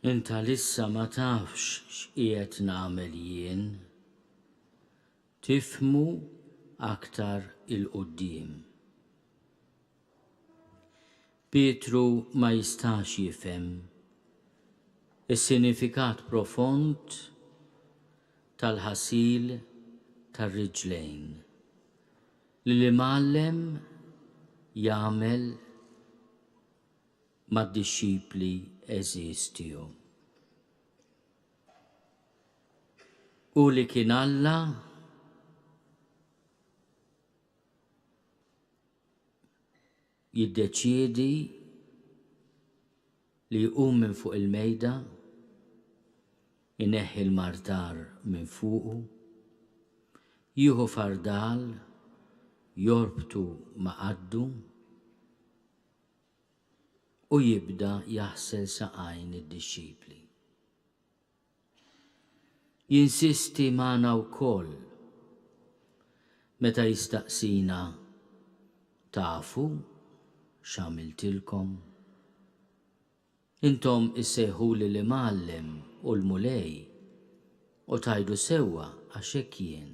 Inta lissa ma tafx x'qiegħed nagħmel jien, tifhmu aktar il-qudiem. Pietru ma jistax jifhem is-sinifikat profond tal-ħasil tar-riġlejn li l-imgħallem jagħmel mad-dixxipli eżiż tiegħu. U li kien Alla jiddeċiedi li jqum minn fuq il-mejda, ineħħi l-martar minn fuqu, jieħu fardal, jorbtu ma' qaddu u jibda jaħsel saqajn id-dixxipli. Jinsisti magħna wkoll meta jistaqsina tafu x'għamiltilkom? Intom issejħuli l-imgħallem u l-mulej u tajdu sewwa għax hekk jien.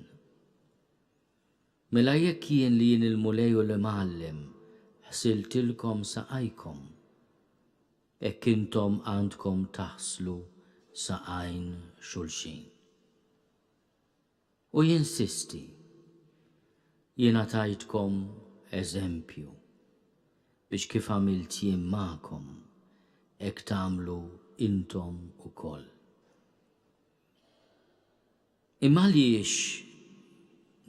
Mela jekk jien li jien il-mulej u l-imgħallem ħsiltilkom saqajkom, hekk intom għandkom taħslu saqajn xulxin. U jinsisti, jiena tajtkom eżempju biex kif għamilt jien magħkom hekk tagħmlu intom ukoll. Imma għaliex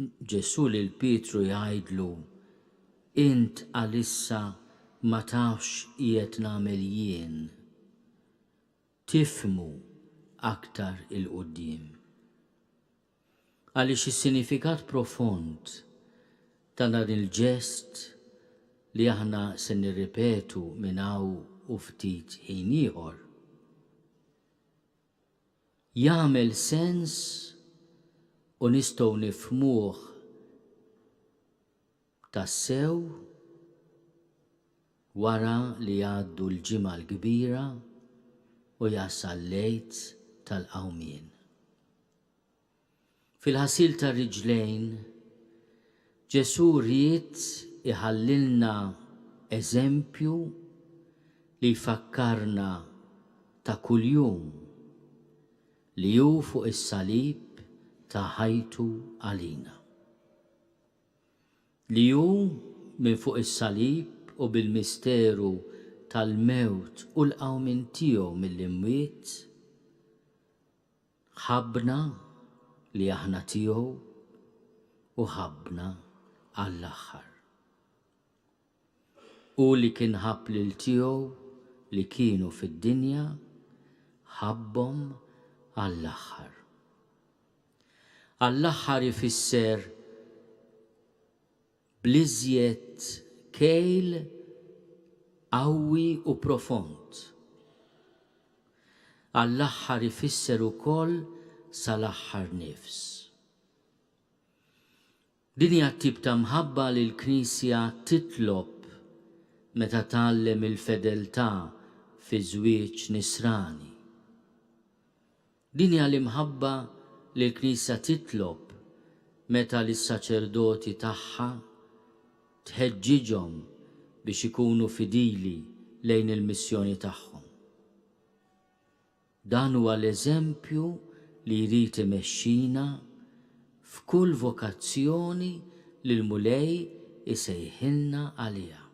Ġesu lil Pietru jgħidlu int għalissa ma tafx qiegħed nagħmel jien, tifhmu aktar il-qudiem. Għaliex is-sinifikat profond ta' dan il-ġest li aħna se nirripetu minn hawn u ftit ħin ieħor jagħmel sens u nistgħu nifhmuh tassew wara li jgħaddu l-ġimgħa l-kbira u jasal lejt tal-qawmien. Fil-ħasil tar-riġlejn Ġesu ried iħallilna eżempju li jfakkarna ta' kuljum li hu fuq is-salib ta' ħajtu għalina. Li hu minn fuq is-salib u bil-misteru tal-mewt u l-qawmien tiegħu mill-imwiet ħabbna li aħna tiegħu u ħabbna għall-aħħar. U li kien ħabb lil tiegħu li kienu fid-dinja ħabbhom għall-aħħar. Għall-aħħar ifisser bliżjed kejl qawwi u profond. Għall-aħħar ifisser ukoll sal-aħħar nifs. Din hija t-tip ta' mħabba li l-Knisja titlob meta tgħallem il-fedeltà fi żwieġ nisrani. Din hija l-imħabba li l-Knisja titlob meta lis-saċerdoti tagħha tħeġġiġhom biex ikunu fidili lejn il-missjoni tagħhom. Dan huwa l-eżempju li jrid imexxina f'kull vokazzjoni li l-mulej isejħilna għaliha.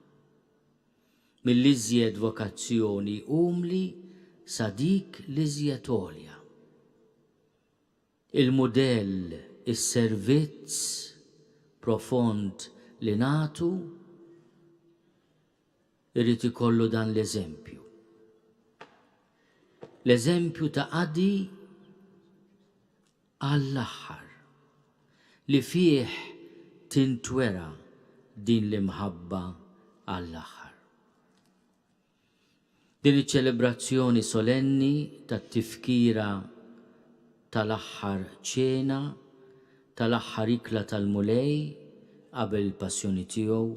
Mill-iżjed vokazzjoni umli sa dik l-iżjed għolja. Il-mudell, is-servizz profond li nagħtu irid ikollu dan l-eżempju. L-eżempju ta' qadi għall-aħħar li fih tintwera din l-imħabba għall-aħħar. Din iċ-ċelebrazzjoni solenni tat-tifkira tal-aħħar ċena, tal-aħħar ikla tal-mulej qabel il-passjoni tiegħu,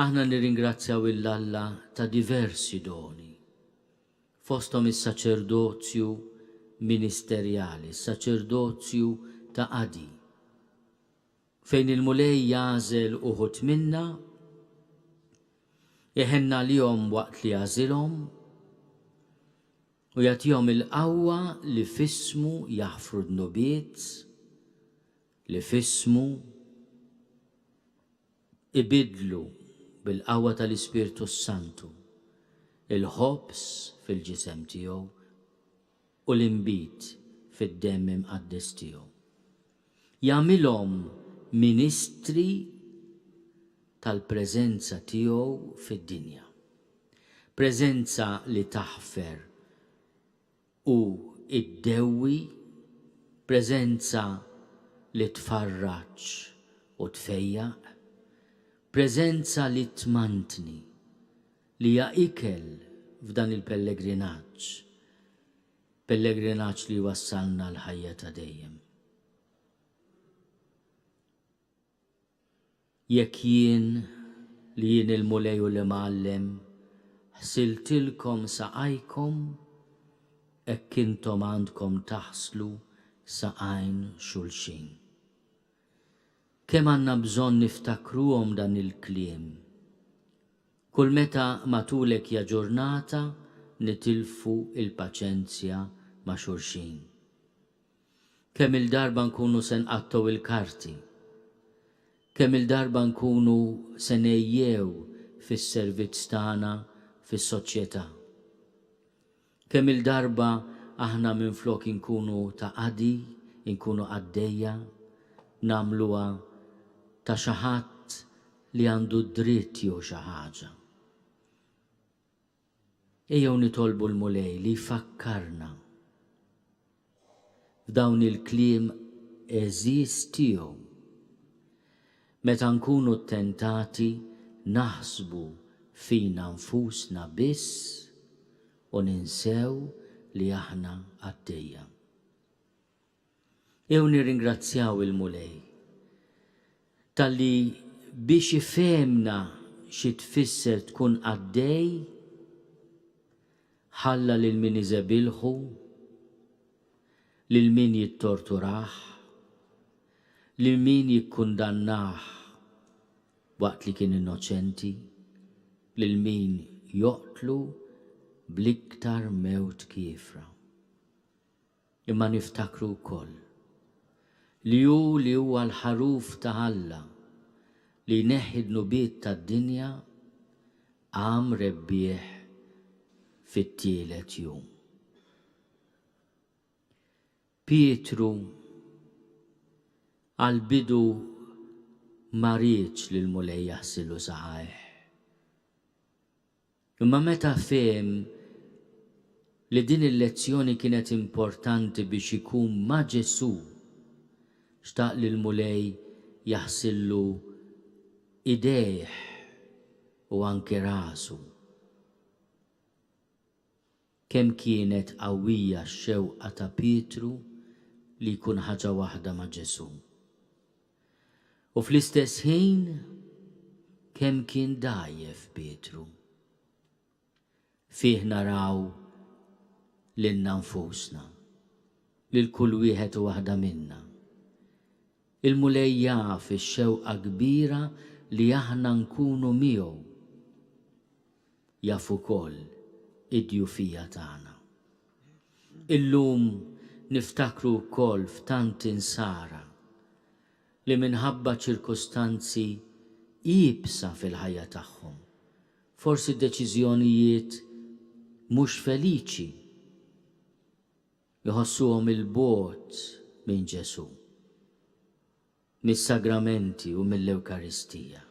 aħna nirringrazzjaw il-Alla ta' diversi doni fosthom is-saċerdozju ministerjali, is-saċerdozju ta' qadi, fejn il-mulej jażel uħud minna, jeħenna lihom waqt li jażilhom u jagħtihom il-qawwa li f'ismu jaħfru d-nubiet, li f'ismu ibidlu bil-qawwa tal-Ispiritu Santu il-ħobs fil-ġisem tiegħu u l-inbit fid-demm imqaddes tiegħu. Jagħmilhom ministri tal-preżenza tiegħu fid-dinja. Preżenza li taħfer u iddewwi, preżenza li tfarraġġ u tfejjaq, preżenza li tmantni, li hija ikel f'dan il-pellegrinaġġ, pellegrinaġġ li wassalna l-ħajja ta' dejjem. Jekk jien il-mulej u l-imgħallem ħsiltilkom saqajkom, hekk intom għandkom taħslu saqajn xulxin. Kemm għandna bżonn niftakruhom dan il-kliem. Kull meta matulek ja ġurnata nitilfu il-paċenzja ma' xulxin. Kemm il-darba nkunu se nqattaw il-karti, kemm il-darba nkunu se ngħejjew fis-servizz tagħna fis-soċjetà. Kemm il-darba aħna minflok inkunu ta' qadi, inkunu għaddejja, nagħmluha ta' xi ħadd li għandu dritt jew xi ħaġa. Ejjew nitolbu l-mulej li jfakkarna f'dawn il-kliem eżiż tiegħu meta nkunu ttentati naħsbu fina nfusna biss u ninsew li aħna għaddejja. Jew nirringrazzjaw il-mulej talli biex ifehmna xi tfisser tkun għaddej ħalla lil min iżebilħu, lil min jittorturah, lil min jikkundannah waqt li kien innoċenti, lil min joqtlu bl-iktar mewt kiefra. Imma niftakru wkoll li huwa l-ħaruf ta' Alla li jneħħi d-nubiet tad-dinja għam rebbieħ fit-tielet jum. Pietru għal-bidu ma rridx li l-mulej jaħsilu saqajh. Imma meta fehem li din il-lezzjoni kienet importanti biex ikun ma' Ġesu, xtaq li l-mulej jaħsillu idejh u anke rasu. Kemm kienet qawwija x-xewqa ta' Pietru li jkun ħaġa waħda ma' Ġesu. U fl-istess ħin kemm kien dgħajjef Pietru. Fih naraw lilna nfusna, lil kull wieħed u waħda minna. Il-mulej jaf ix-xewqa kbira li aħna nkunu miegħu. Jaf ukoll id-djufija tagħna. Illum niftakru wkoll f'tant insara li minħabba ċirkostanzi iebsa fil-ħajja tagħhom, forsi deċiżjonijiet mhux feliċi, jħossuhom il-bogħod minn Ġesu, mis-sagramenti u mill-Ewkaristija.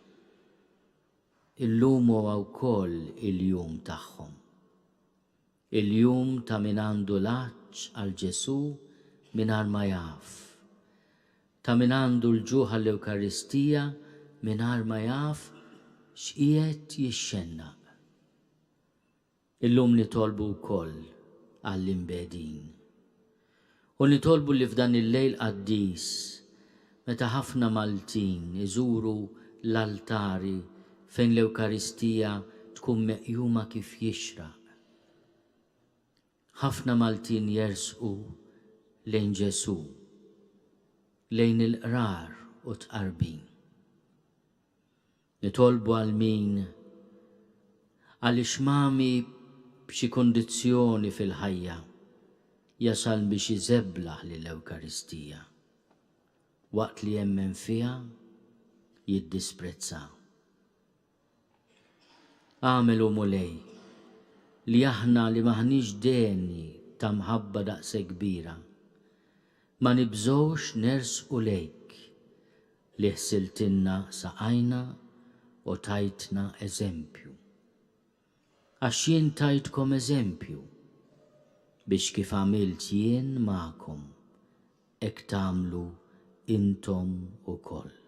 Illum huwa wkoll il-jum tagħhom. Il-jum ta' min għandu l-għaġġ għal Ġesu mingħajr ma jaf, ta' min għandu l-ġuħ għall-Ewkaristija mingħajr ma jaf x'qiegħed jixxennaq. Illum nitolbu wkoll għall-imbedin. U nitolbu li f'dan il-lejl qaddis meta ħafna Maltin iżuru l-altari fejn l-Ewkaristija tkun meqjuma kif jixraq. ħafna Maltin jersqu lejn Ġesu, lejn il-qrar u tqarbin. Nitolbu għal min għaliex mami b'xi kundizzjoni fil-ħajja jasal biex iżebblaħ lill-Ewkaristija. Waqt li jemmen fiha jiddisprezza. Għamelu mulej li aħna li maħniġ deni ta' mħabba daqse kbira ma nibżgħux nersqu lejk li ħsiltilna saqajna u tajtna eżempju. Għax jien tajtkom eżempju biex kif għamilt jien magħkom hekk tagħmlu intom ukoll.